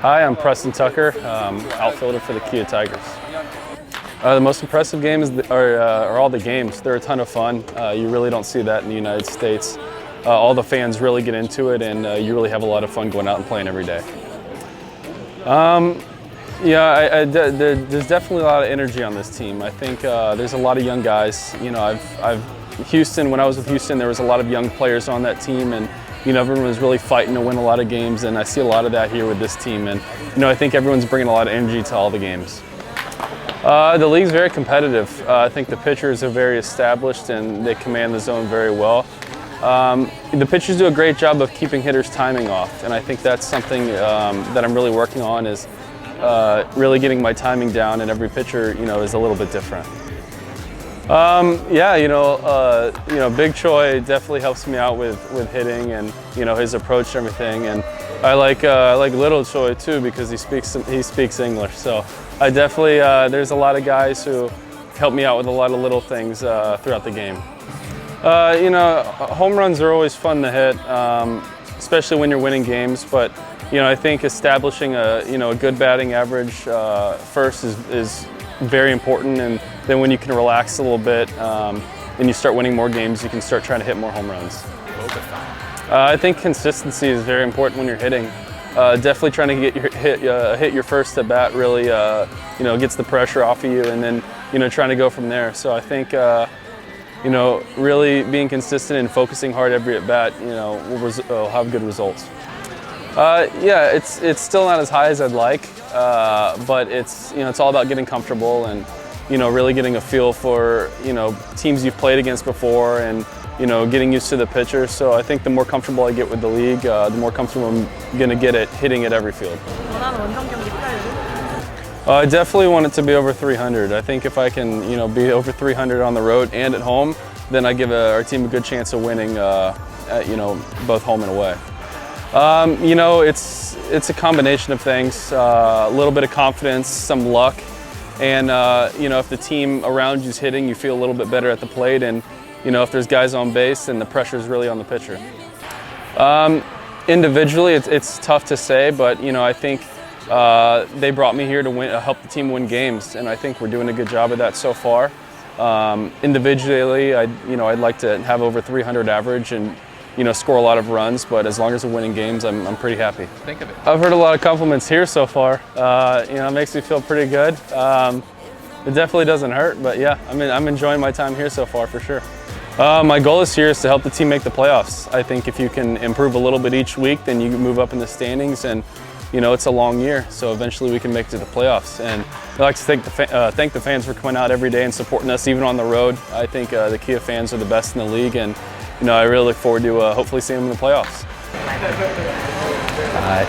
Hi, I'm Preston Tucker, outfielder for the Kiatigers. The most impressive games are all the games. They're a ton of fun. You really don't see that in the United States. All the fans really get into it, and you really have a lot of fun going out and playing every day. There's definitely a lot of energy on this team. I think there's a lot of young guys. You know, Houston, when I was with Houston, there was a lot of young players on that team, and you know, everyone was really fighting to win a lot of games, and I see a lot of that here with this team. And you know, I think everyone's bringing a lot of energy to all the games. The league's very competitive. I think the pitchers are very established and they command the zone very well. The pitchers do a great job of keeping hitters' timing off, and I think that's something that I'm really working on, is really getting my timing down, and every pitcher, you know, is a little bit different. Big Choi definitely helps me out with hitting and, you know, his approach and everything. And I like Little Choi too, because he speaks English. So I definitely there's a lot of guys who help me out with a lot of little things throughout the game. Home runs are always fun to hit, especially when you're winning games. But you know, I think establishing a good batting average first is very important, and then when you can relax a little bit and you start winning more games, you can start trying to hit more home runs. I think consistency is very important when you're hitting. Definitely trying to get hit your first at bat really gets the pressure off of you, and then trying to go from there. So I think really being consistent and focusing hard every at bat will have good results. It's still not as high as I'd like, but it's all about getting comfortable and really getting a feel for teams you've played against before, and getting used to the pitcher. So I think the more comfortable I get with the league, the more comfortable I'm going to get at hitting at every field. I definitely want it to be over 300. I think if I can be over 300 on the road and at home, then I give our team a good chance of winning both home and away. It's a combination of things, a little bit of confidence, some luck, and if the team around you's hitting, you feel a little bit better at the plate, and if there's guys on base, then the pressure's really on the pitcher. Individually, it's tough to say, but I think they brought me here to help the team win games, and I think we're doing a good job of that so far. Individually, I'd like to have over 300 average and score a lot of runs, but as long as we're winning games, I'm pretty happy. Think of it. I've heard a lot of compliments here so far. It makes me feel pretty good. It definitely doesn't hurt, but yeah, I'm enjoying my time here so far for sure. My goal this year is to help the team make the playoffs. I think if you can improve a little bit each week, then you can move up in the standings, and it's a long year, so eventually we can make it to the playoffs. And I'd like to thank the fans for coming out every day and supporting us, even on the road. I think the Kia fans are the best in the league, and I really look forward to hopefully seeing them in the playoffs. Bye.